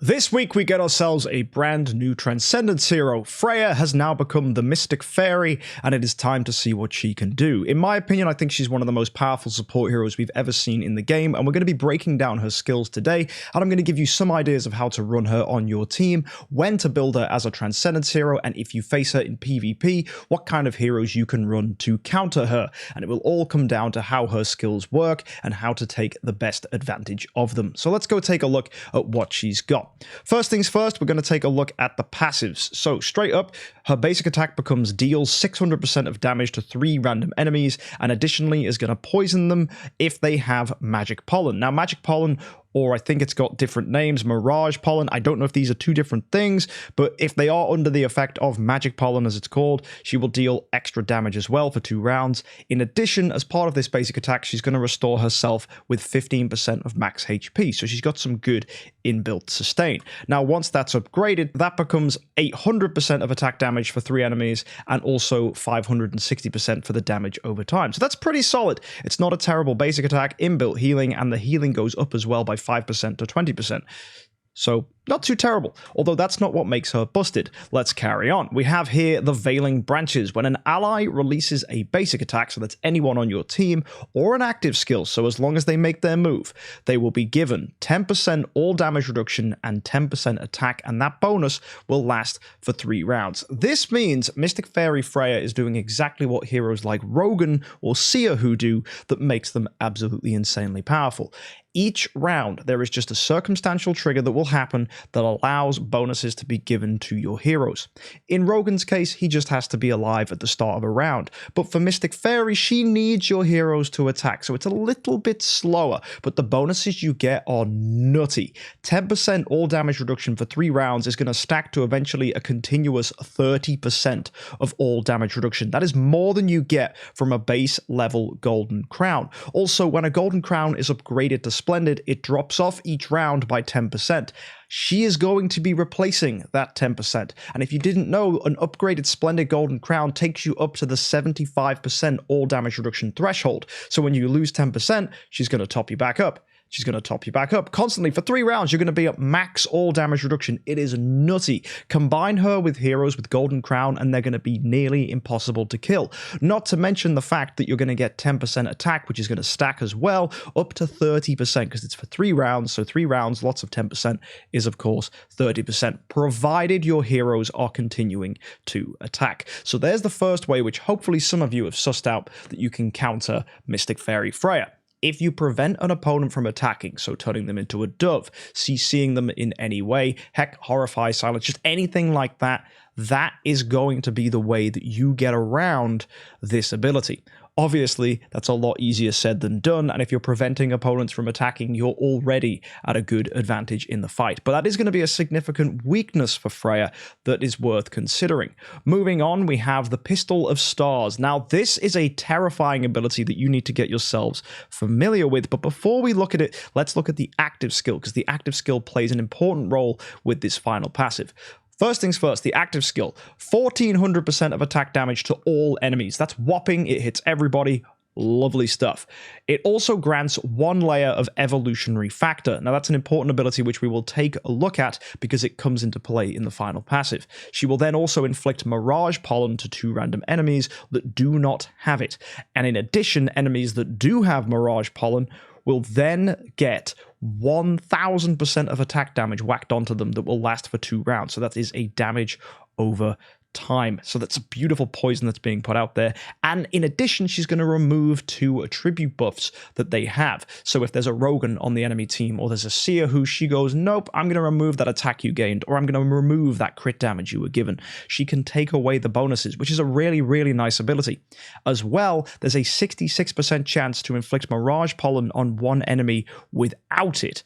This week we get ourselves a brand new Transcendence hero. Freya has now become the Mystic Fairy, and it is time to see what she can do. In my opinion, I think she's one of the most powerful support heroes we've ever seen in the game, and we're going to be breaking down her skills today, and I'm going to give you some ideas of how to run her on your team, when to build her as a Transcendence hero, and if you face her in PvP, what kind of heroes you can run to counter her. And it will all come down to how her skills work and how to take the best advantage of them. So let's go take a look at what she's got. First things first, we're going to take a look at the passives. So straight up, her basic attack deals 600% of damage to 3 random enemies, and additionally is going to poison them if they have magic pollen. Now, magic pollen, or I think it's got different names, mirage pollen. I don't know if these are two different things, but if they are under the effect of magic pollen, as it's called, she will deal extra damage as well for 2 rounds. In addition, as part of this basic attack, she's going to restore herself with 15% of max HP, so she's got some good inbuilt sustain. Now, once that's upgraded, that becomes 800% of attack damage for 3 enemies, and also 560% for the damage over time. So that's pretty solid. It's not a terrible basic attack, inbuilt healing, and the healing goes up as well by 5% to 20%. So not too terrible, although that's not what makes her busted. Let's carry on. We have here the Veiling Branches. When an ally releases a basic attack, so that's anyone on your team, or an active skill, so as long as they make their move, they will be given 10% all damage reduction and 10% attack, and that bonus will last for 3 rounds. This means Mystic Fairy Freya is doing exactly what heroes like Rogan or Seerwho do that makes them absolutely insanely powerful. Each round, there is just a circumstantial trigger that will happen that allows bonuses to be given to your heroes. In Rogan's case, he just has to be alive at the start of a round. But for Mystic Fairy, she needs your heroes to attack, so it's a little bit slower, but the bonuses you get are nutty. 10% all damage reduction for 3 rounds is going to stack to eventually a continuous 30% of all damage reduction. That is more than you get from a base level Golden Crown. Also, when a Golden Crown is upgraded to Splendid, it drops off each round by 10%. She is going to be replacing that 10%. And if you didn't know, an upgraded Splendid Golden Crown takes you up to the 75% all damage reduction threshold. So when you lose 10%, she's going to top you back up. She's going to top you back up constantly. For 3 rounds, you're going to be at max all damage reduction. It is nutty. Combine her with heroes with Golden Crown, and they're going to be nearly impossible to kill. Not to mention the fact that you're going to get 10% attack, which is going to stack as well, up to 30%, because it's for 3 rounds. So 3 rounds, lots of 10% is, of course, 30%, provided your heroes are continuing to attack. So there's the first way, which hopefully some of you have sussed out, that you can counter Mystic Fairy Freya. If you prevent an opponent from attacking, so turning them into a dove, CCing them in any way, heck, horrify, silence, just anything like that, that is going to be the way that you get around this ability. Obviously, that's a lot easier said than done, and if you're preventing opponents from attacking, you're already at a good advantage in the fight. But that is going to be a significant weakness for Freya that is worth considering. Moving on, we have the Pistol of Stars. Now, this is a terrifying ability that you need to get yourselves familiar with, but before we look at it, let's look at the active skill, because the active skill plays an important role with this final passive. First things first, the active skill, 1400% of attack damage to all enemies. That's whopping, it hits everybody, lovely stuff. It also grants 1 layer of Evolutionary Factor. Now that's an important ability which we will take a look at because it comes into play in the final passive. She will then also inflict Mirage Pollen to 2 random enemies that do not have it. And in addition, enemies that do have Mirage Pollen will then get 1000% of attack damage whacked onto them that will last for 2 rounds. So that is a damage over time. So that's a beautiful poison that's being put out there. And in addition, she's going to remove 2 attribute buffs that they have. So if there's a Rogan on the enemy team, or there's a Seerwho, she goes, nope, I'm going to remove that attack you gained, or I'm going to remove that crit damage you were given. She can take away the bonuses, which is a really, really nice ability. As well, there's a 66% chance to inflict Mirage Pollen on 1 enemy without it,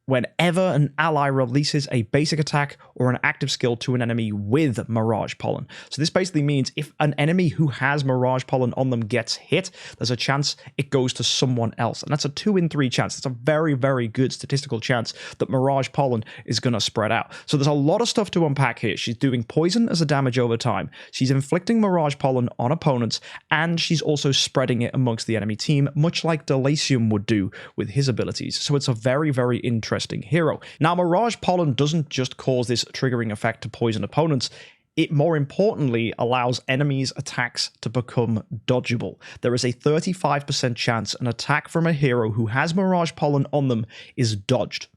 whenever an ally releases a basic attack or an active skill to an enemy with Mirage Pollen. So this basically means if an enemy who has Mirage Pollen on them gets hit, there's a chance it goes to someone else. And that's a 2 in 3 chance. That's a very, very good statistical chance that Mirage Pollen is going to spread out. So there's a lot of stuff to unpack here. She's doing poison as a damage over time. She's inflicting Mirage Pollen on opponents, and she's also spreading it amongst the enemy team, much like Delasium would do with his abilities. So it's a very, very interesting interesting hero. Now, Mirage Pollen doesn't just cause this triggering effect to poison opponents, it more importantly allows enemies' attacks to become dodgeable. There is a 35% chance an attack from a hero who has Mirage Pollen on them is dodged.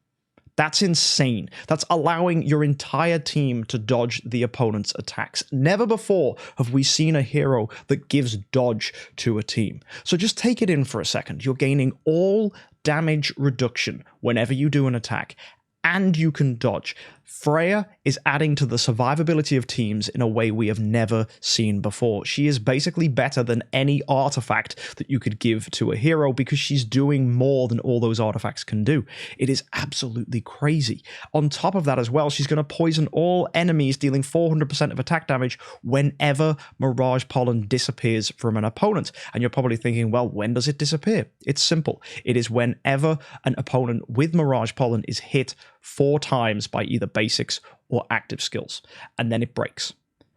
That's insane. That's allowing your entire team to dodge the opponent's attacks. Never before have we seen a hero that gives dodge to a team. So just take it in for a second. You're gaining all damage reduction whenever you do an attack, and you can dodge. Freya is adding to the survivability of teams in a way we have never seen before. She is basically better than any artifact that you could give to a hero because she's doing more than all those artifacts can do. It is absolutely crazy. On top of that as well, she's going to poison all enemies, dealing 400% of attack damage whenever Mirage Pollen disappears from an opponent. And you're probably thinking, well, when does it disappear? It's simple. It is whenever an opponent with Mirage Pollen is hit 4 times by either basics or active skills, and then it breaks.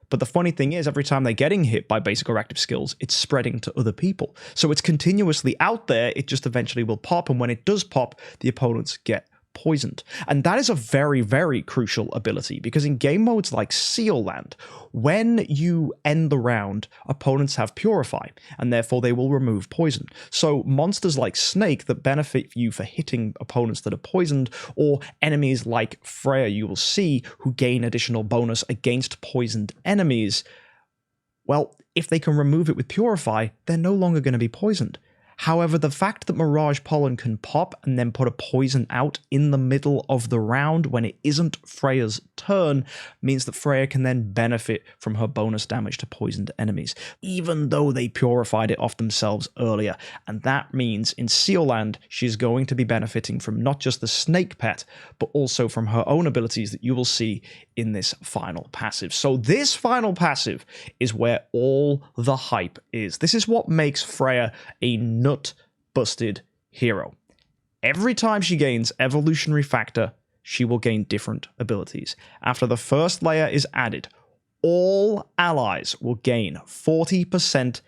But the funny thing is, every time they're getting hit by basic or active skills, it's spreading to other people. So it's continuously out there, it just eventually will pop, and when it does pop, the opponents get poisoned. And that is a very, very crucial ability, because in game modes like Seal Land, when you end the round, opponents have Purify, and therefore they will remove poison. So monsters like Snake that benefit you for hitting opponents that are poisoned, or enemies like Freya you will see who gain additional bonus against poisoned enemies, well, if they can remove it with Purify, they're no longer going to be poisoned. However, the fact that Mirage Pollen can pop and then put a poison out in the middle of the round when it isn't Freya's turn means that Freya can then benefit from her bonus damage to poisoned enemies, even though they purified it off themselves earlier. And that means in Seal Land, she's going to be benefiting from not just the Snake Pet, but also from her own abilities that you will see in this final passive. So this final passive is where all the hype is. This is what makes Freya a nut-busted hero. Every time she gains Evolutionary Factor, she will gain different abilities. After the first layer is added, all allies will gain 40%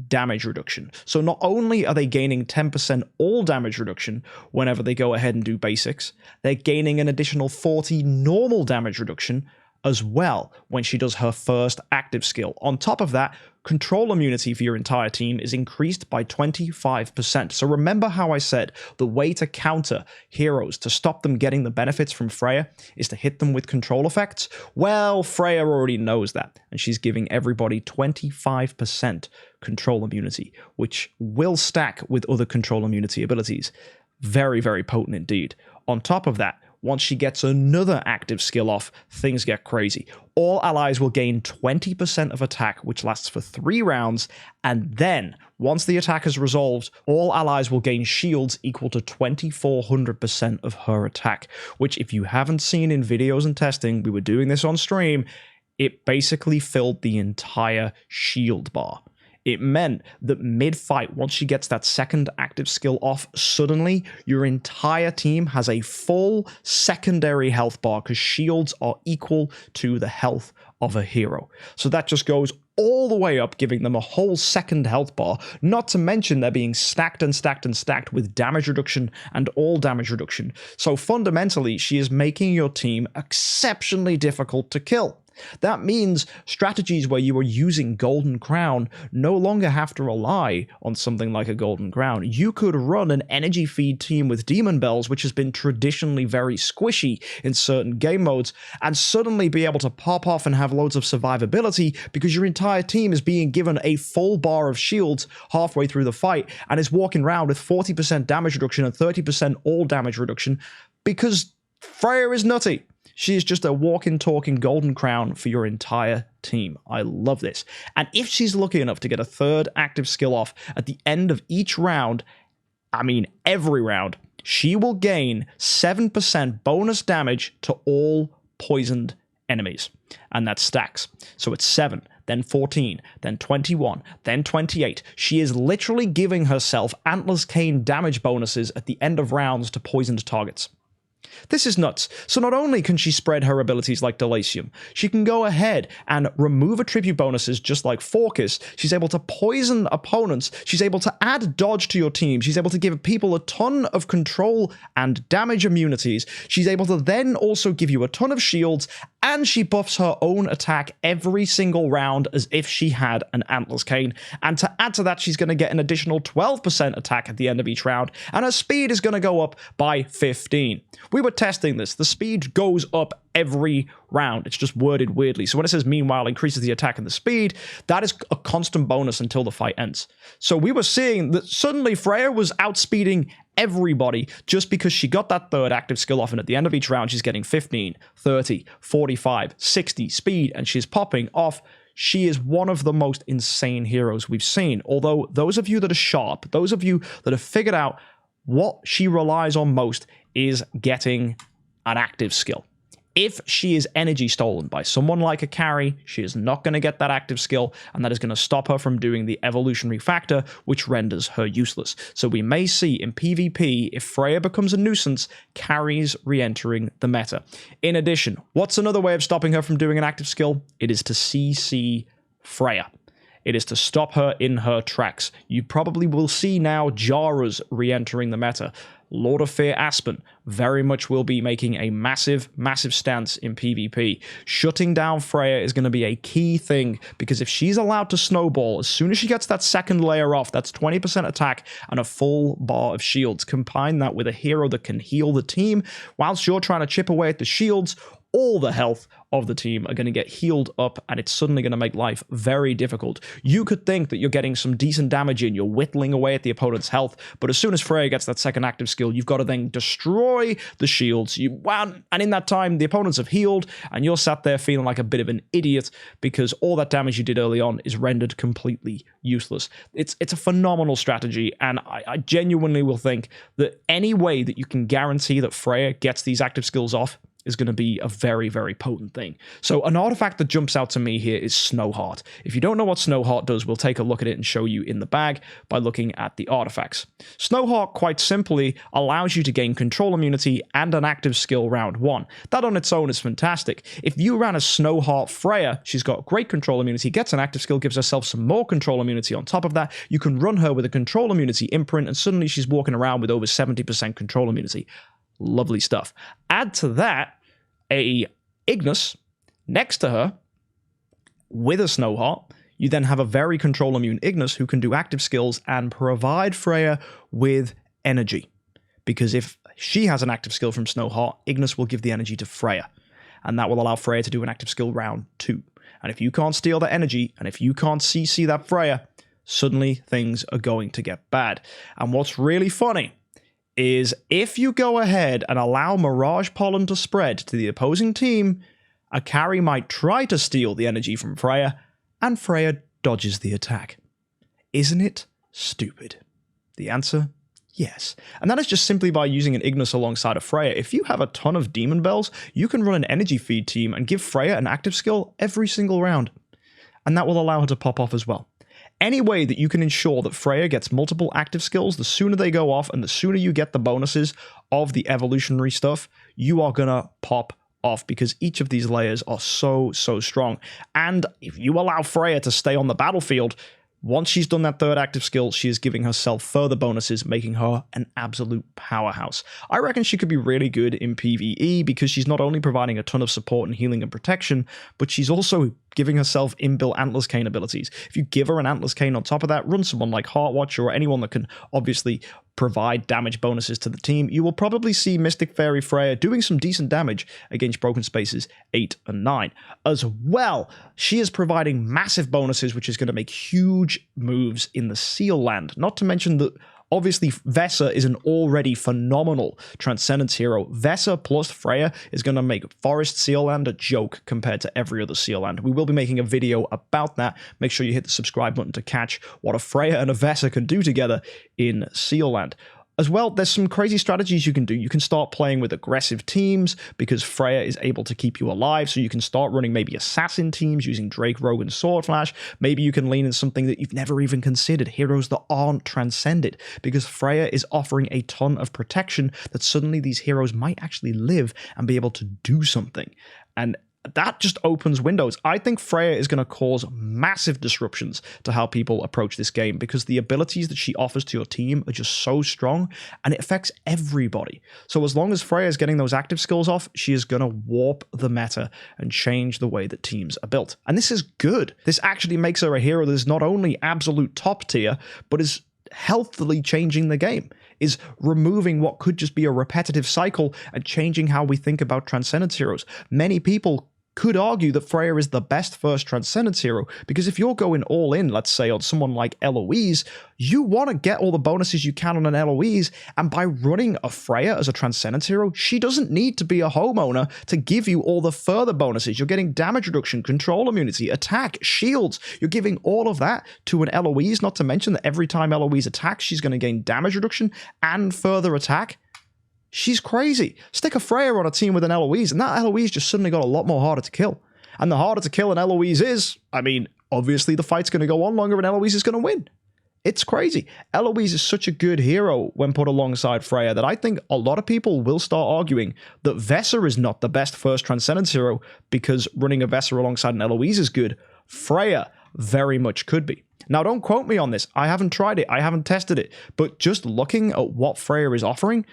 damage reduction. So not only are they gaining 10% all damage reduction whenever they go ahead and do basics, they're gaining an additional 40 normal damage reduction as well when she does her first active skill. On top of that, control immunity for your entire team is increased by 25%. So remember how I said the way to counter heroes, to stop them getting the benefits from Freya, is to hit them with control effects? Well, Freya already knows that, and she's giving everybody 25% control immunity, which will stack with other control immunity abilities. Very, very potent indeed. On top of that, once she gets another active skill off, things get crazy. All allies will gain 20% of attack, which lasts for 3 rounds, and then, once the attack is resolved, all allies will gain shields equal to 2400% of her attack, which if you haven't seen in videos and testing, we were doing this on stream, it basically filled the entire shield bar. It meant that mid-fight, once she gets that second active skill off, suddenly your entire team has a full secondary health bar because shields are equal to the health of a hero. So that just goes all the way up, giving them a whole second health bar, not to mention they're being stacked and stacked and stacked with damage reduction and all damage reduction. So fundamentally, she is making your team exceptionally difficult to kill. That means strategies where you are using Golden Crown no longer have to rely on something like a Golden Crown. You could run an energy feed team with Demon Bells, which has been traditionally very squishy in certain game modes, and suddenly be able to pop off and have loads of survivability because your entire team is being given a full bar of shields halfway through the fight and is walking around with 40% damage reduction and 30% all damage reduction because Freya is nutty. She is just a walking, talking Golden Crown for your entire team. I love this. And if she's lucky enough to get a third active skill off at the end of each round, I mean every round, she will gain 7% bonus damage to all poisoned enemies. And that stacks. So it's 7, then 14, then 21, then 28. She is literally giving herself Antler's Cane damage bonuses at the end of rounds to poisoned targets. This is nuts. So not only can she spread her abilities like Delasium, she can go ahead and remove attribute bonuses just like Forcus. She's able to poison opponents. She's able to add dodge to your team. She's able to give people a ton of control and damage immunities. She's able to then also give you a ton of shields, and she buffs her own attack every single round as if she had an Antler's Cane. And to add to that, she's going to get an additional 12% attack at the end of each round, and her speed is going to go up by 15. We were testing this. The speed goes up every round. It's just worded weirdly. So when it says meanwhile increases the attack and the speed, that is a constant bonus until the fight ends. So we were seeing that suddenly Freya was outspeeding everybody just because she got that third active skill off, and at the end of each round she's getting 15, 30, 45, 60 speed, and she's popping off. She is one of the most insane heroes we've seen. Although those of you that are sharp, those of you that have figured out what she relies on most is getting an active skill. If she is energy stolen by someone like a carry, she is not going to get that active skill, and that is going to stop her from doing the Evolutionary Factor, which renders her useless. So we may see in PvP, if Freya becomes a nuisance, carries re-entering the meta. In addition, what's another way of stopping her from doing an active skill? It is to CC Freya. It is to stop her in her tracks. You probably will see now Jara's re-entering the meta. Lord of Fear Aspen very much will be making a massive, massive stance in PvP. Shutting down Freya is going to be a key thing, because if she's allowed to snowball, as soon as she gets that second layer off, that's 20% attack and a full bar of shields. Combine that with a hero that can heal the team, whilst you're trying to chip away at the shields, all the health of the team are going to get healed up, and it's suddenly going to make life very difficult. You could think that you're getting some decent damage in, you're whittling away at the opponent's health, but as soon as Freya gets that second active skill, you've got to then destroy the shields. And in that time, the opponents have healed, and you're sat there feeling like a bit of an idiot because all that damage you did early on is rendered completely useless. It's a phenomenal strategy, and I genuinely will think that any way that you can guarantee that Freya gets these active skills off is going to be a very, very potent thing. So an artifact that jumps out to me here is Snowheart. If you don't know what Snowheart does, we'll take a look at it and show you in the bag by looking at the artifacts. Snowheart, quite simply, allows you to gain control immunity and an active skill round 1. That on its own is fantastic. If you ran a Snowheart Freya, she's got great control immunity, gets an active skill, gives herself some more control immunity on top of that. You can run her with a control immunity imprint, and suddenly she's walking around with over 70% control immunity. Lovely stuff. Add to that a Ignis next to her with a Snowheart. You then have a very control immune Ignis who can do active skills and provide Freya with energy. Because if she has an active skill from Snowheart, Ignis will give the energy to Freya, and that will allow Freya to do an active skill round 2. And if you can't steal that energy, and if you can't CC that Freya, suddenly things are going to get bad. And what's really funny is if you go ahead and allow Mirage Pollen to spread to the opposing team, a carry might try to steal the energy from Freya, and Freya dodges the attack. Isn't it stupid? The answer, yes. And that is just simply by using an Ignis alongside of Freya. If you have a ton of Demon Bells, you can run an energy feed team and give Freya an active skill every single round. And that will allow her to pop off as well. Any way that you can ensure that Freya gets multiple active skills, the sooner they go off and the sooner you get the bonuses of the evolutionary stuff, you are going to pop off, because each of these layers are so, so strong. And if you allow Freya to stay on the battlefield, once she's done that third active skill, she is giving herself further bonuses, making her an absolute powerhouse. I reckon she could be really good in PvE because she's not only providing a ton of support and healing and protection, but she's also giving herself inbuilt Antler's Cane abilities. If you give her an Antler's Cane on top of that, run someone like Heartwatch or anyone that can obviously provide damage bonuses to the team, you will probably see Mystic Fairy Freya doing some decent damage against Broken Spaces 8 and 9. As well, she is providing massive bonuses, which is going to make huge moves in the Seal Land. Not to mention that obviously Vesa is an already phenomenal Transcendence hero. Vesa plus Freya is going to make Forest Seal Land a joke compared to every other Seal Land. We will be making a video about that. Make sure you hit the subscribe button to catch what a Freya and a Vesa can do together in Seal Land. As well, there's some crazy strategies you can do. You can start playing with aggressive teams because Freya is able to keep you alive, so you can start running maybe assassin teams using Drake, Rogue, and Sword Flash. Maybe you can lean in something that you've never even considered, heroes that aren't transcended, because Freya is offering a ton of protection that suddenly these heroes might actually live and be able to do something. And that just opens windows. I think Freya is going to cause massive disruptions to how people approach this game because the abilities that she offers to your team are just so strong and it affects everybody. So as long as Freya is getting those active skills off, she is going to warp the meta and change the way that teams are built. And this is good. This actually makes her a hero that is not only absolute top tier, but is healthily changing the game, is removing what could just be a repetitive cycle and changing how we think about Transcendence heroes. Many people could argue that Freya is the best first Transcendence hero, because if you're going all in, let's say, on someone like Eloise, you want to get all the bonuses you can on an Eloise, and by running a Freya as a Transcendence hero, she doesn't need to be a homeowner to give you all the further bonuses. You're getting damage reduction, control immunity, attack, shields. You're giving all of that to an Eloise, not to mention that every time Eloise attacks, she's going to gain damage reduction and further attack. She's crazy. Stick a Freya on a team with an Eloise, and that Eloise just suddenly got a lot more harder to kill. And the harder to kill an Eloise is, I mean, obviously the fight's going to go on longer and Eloise is going to win. It's crazy. Eloise is such a good hero when put alongside Freya that I think a lot of people will start arguing that Vesa is not the best first Transcendence hero because running a Vesa alongside an Eloise is good. Freya very much could be. Now, don't quote me on this. I haven't tried it. I haven't tested it. But just looking at what Freya is offering,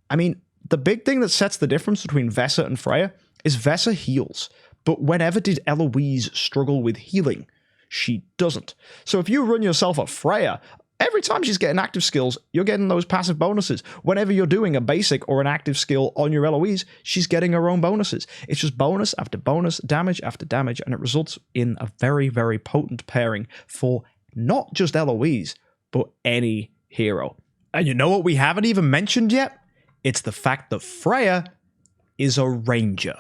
I mean, the big thing that sets the difference between Vesa and Freya is Vesa heals, but whenever did Eloise struggle with healing? She doesn't. So if you run yourself a Freya, every time she's getting active skills, you're getting those passive bonuses. Whenever you're doing a basic or an active skill on your Eloise, she's getting her own bonuses. It's just bonus after bonus, damage after damage, and it results in a very, very potent pairing for not just Eloise, but any hero. And you know what we haven't even mentioned yet? It's the fact that Freya is a ranger,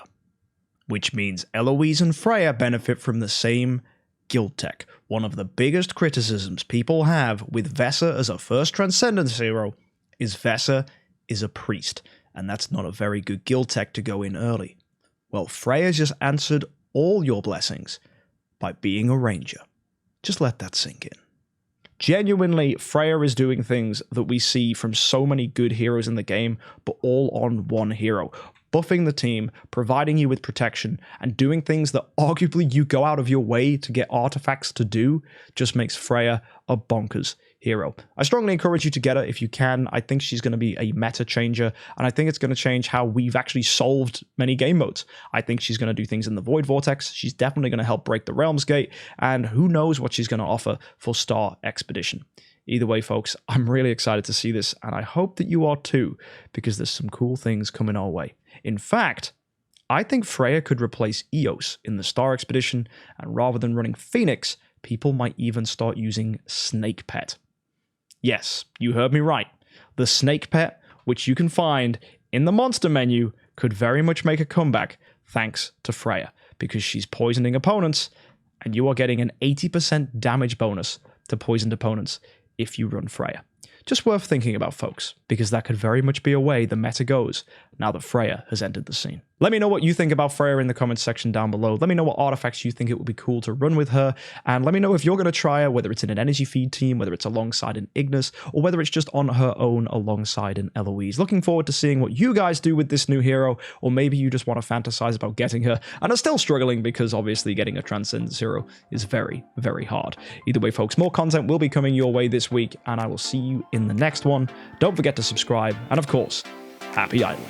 which means Eloise and Freya benefit from the same guild tech. One of the biggest criticisms people have with Vesa as a first Transcendence hero is Vesa is a priest, and that's not a very good guild tech to go in early. Well, Freya just answered all your blessings by being a ranger. Just let that sink in. Genuinely, Freya is doing things that we see from so many good heroes in the game, but all on one hero. Buffing the team, providing you with protection, and doing things that arguably you go out of your way to get artifacts to do just makes Freya a bonkers hero. I strongly encourage you to get her if you can. I think she's going to be a meta changer, and I think it's going to change how we've actually solved many game modes. I think she's going to do things in the Void Vortex. She's definitely going to help break the Realms Gate, and who knows what she's going to offer for Star Expedition. Either way, folks, I'm really excited to see this, and I hope that you are too, because there's some cool things coming our way. In fact, I think Freya could replace Eos in the Star Expedition, and rather than running Phoenix, people might even start using Snake Pet. Yes, you heard me right. The Snake Pet, which you can find in the monster menu, could very much make a comeback thanks to Freya, because she's poisoning opponents, and you are getting an 80% damage bonus to poisoned opponents if you run Freya. Just worth thinking about, folks, because that could very much be a way the meta goes now that Freya has entered the scene. Let me know what you think about Freya in the comments section down below. Let me know what artifacts you think it would be cool to run with her, and let me know if you're going to try her, whether it's in an energy feed team, whether it's alongside an Ignis, or whether it's just on her own alongside an Eloise. Looking forward to seeing what you guys do with this new hero, or maybe you just want to fantasize about getting her and are still struggling because obviously getting a Transcendence hero is very, very hard. Either way, folks, more content will be coming your way this week, and I will see you in the next one. Don't forget to subscribe, and of course, happy idling.